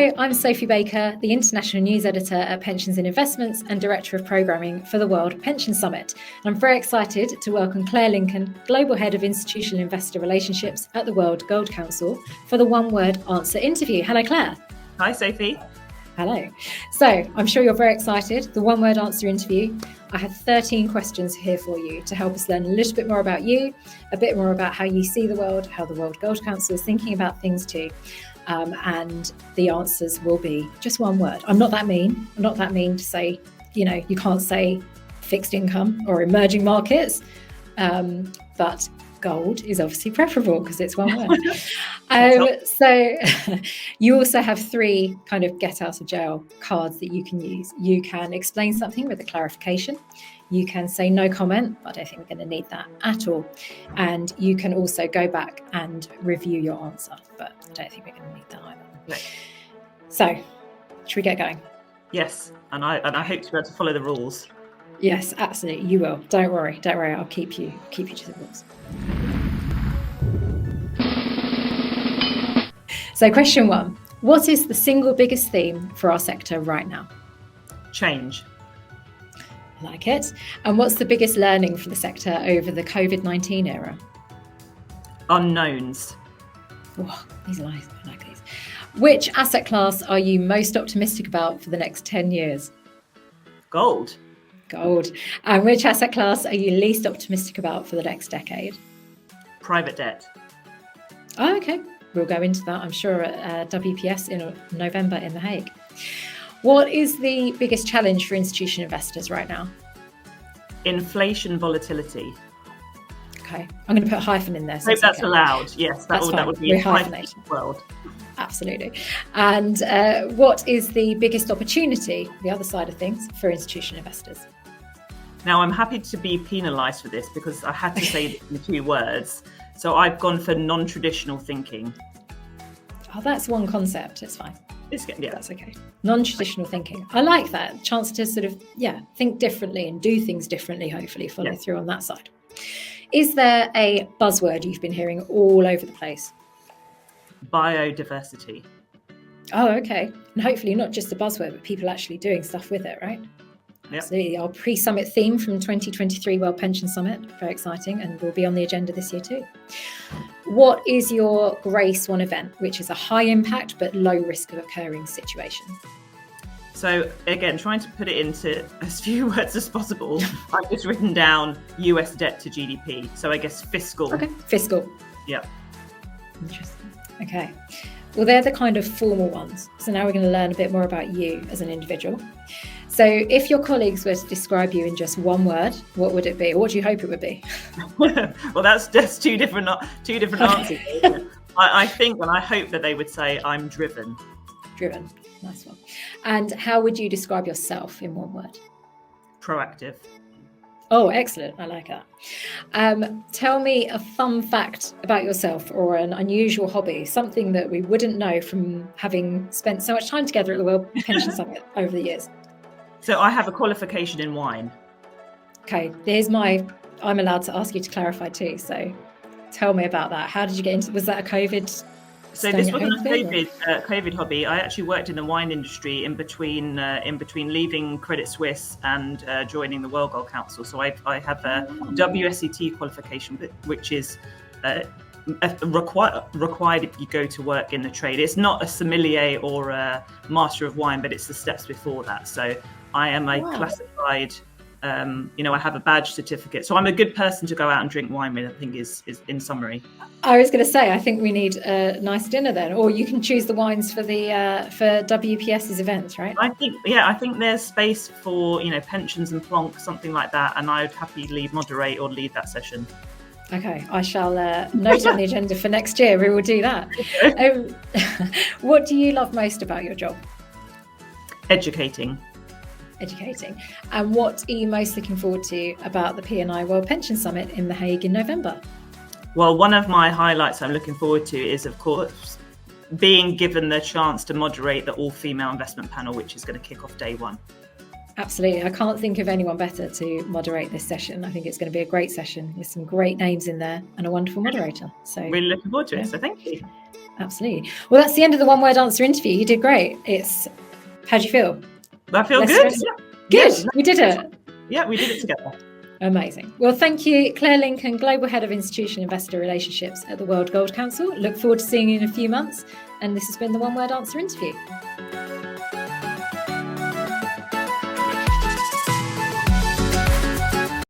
Hello, I'm Sophie Baker, the International News Editor at Pensions and Investments and Director of Programming for the World Pension Summit. And I'm very excited to welcome Claire Lincoln, Global Head of Institutional Investor Relationships at the World Gold Council, for the One Word Answer interview. Hello, Claire. Hi, Sophie. Hello. So I'm sure you're very excited. The One Word Answer interview. I have 13 questions here for you to help us learn a little bit more about you, a bit more about how you see the world, how the World Gold Council is thinking about things too. And the answers will be just one word. I'm not that mean. I'm not that mean to say, you can't say fixed income or emerging markets, but gold is obviously preferable because it's one word. So you also have 3 kind of get out of jail cards that you can use. You can explain something with a clarification. You can say no comment, but I don't think we're going to need that at all. And you can also go back and review your answer, but I don't think we're going to need that either. No. So, should we get going? Yes, and I hope to be able to follow the rules. Yes, absolutely, you will. Don't worry. I'll keep you to the rules. So, question 1: what is the single biggest theme for our sector right now? Change. I like it. And what's the biggest learning for the sector over the COVID-19 era? Unknowns. Oh, these are nice. I like these. Which asset class are you most optimistic about for the next 10 years? Gold. Gold. And which asset class are you least optimistic about for the next decade? Private debt. Oh, okay. We'll go into that, I'm sure, at WPS in November in The Hague. What is the biggest challenge for institutional investors right now? Inflation volatility. Okay, I'm going to put a hyphen in there. I hope that's allowed. Yes, that would be a hyphenated world. Absolutely. And what is the biggest opportunity, the other side of things, for institutional investors? Now, I'm happy to be penalised for this because I had to say it in 2 words. So I've gone for non-traditional thinking. Oh, that's one concept. It's fine. Yeah, that's okay. Non-traditional thinking. I like that. Chance to sort of, think differently and do things differently, hopefully follow through on that side. Is there a buzzword you've been hearing all over the place? Biodiversity. Oh, okay. And hopefully not just a buzzword, but people actually doing stuff with it, right? Yep. Absolutely. Our pre-summit theme from 2023 World Pension Summit. Very exciting, and will be on the agenda this year too. What is your Grace 1 event, which is a high impact but low risk of occurring situation? So again, trying to put it into as few words as possible, I've just written down US debt to GDP. So I guess fiscal. Okay, fiscal. Yeah. Interesting. Okay. Well, they're the kind of formal ones. So now we're going to learn a bit more about you as an individual. So if your colleagues were to describe you in just one word, what would it be? Or what do you hope it would be? Well, that's just two different answers. I think and I hope that they would say I'm driven. Driven. Nice one. And how would you describe yourself in one word? Proactive. Oh, excellent. I like that. Tell me a fun fact about yourself or an unusual hobby, something that we wouldn't know from having spent so much time together at the World Pension Summit over the years. So I have a qualification in wine. Okay, I'm allowed to ask you to clarify too. So tell me about that. How did you get into, was that a COVID? So this wasn't a COVID hobby. I actually worked in the wine industry in between leaving Credit Suisse and joining the World Gold Council. So I have a WSET qualification, which is required if you go to work in the trade. It's not a sommelier or a master of wine, but it's the steps before that. So I am a classified, I have a badge certificate. So I'm a good person to go out and drink wine with, I think is in summary. I was going to say, I think we need a nice dinner then, or you can choose the wines for for WPS's events, right? I think there's space for, pensions and plonk, something like that. And I would happily moderate or lead that session. Okay, I shall note it on the agenda for next year. We will do that. What do you love most about your job? Educating. And what are you most looking forward to about the P&I World Pension Summit in The Hague in November? Well, one of my highlights I'm looking forward to is, of course, being given the chance to moderate the all-female investment panel, which is going to kick off day 1. Absolutely. I can't think of anyone better to moderate this session. I think it's going to be a great session with some great names in there and a wonderful moderator. So really looking forward to it. So thank you. Absolutely. Well, that's the end of the one word answer interview. You did great. How do you feel? I feel good. Yeah. Good. Yeah. We did it. Yeah, we did it together. Amazing. Well, thank you, Claire Lincoln, Global Head of Institutional Investor Relationships at the World Gold Council. Look forward to seeing you in a few months. And this has been the One Word Answer interview.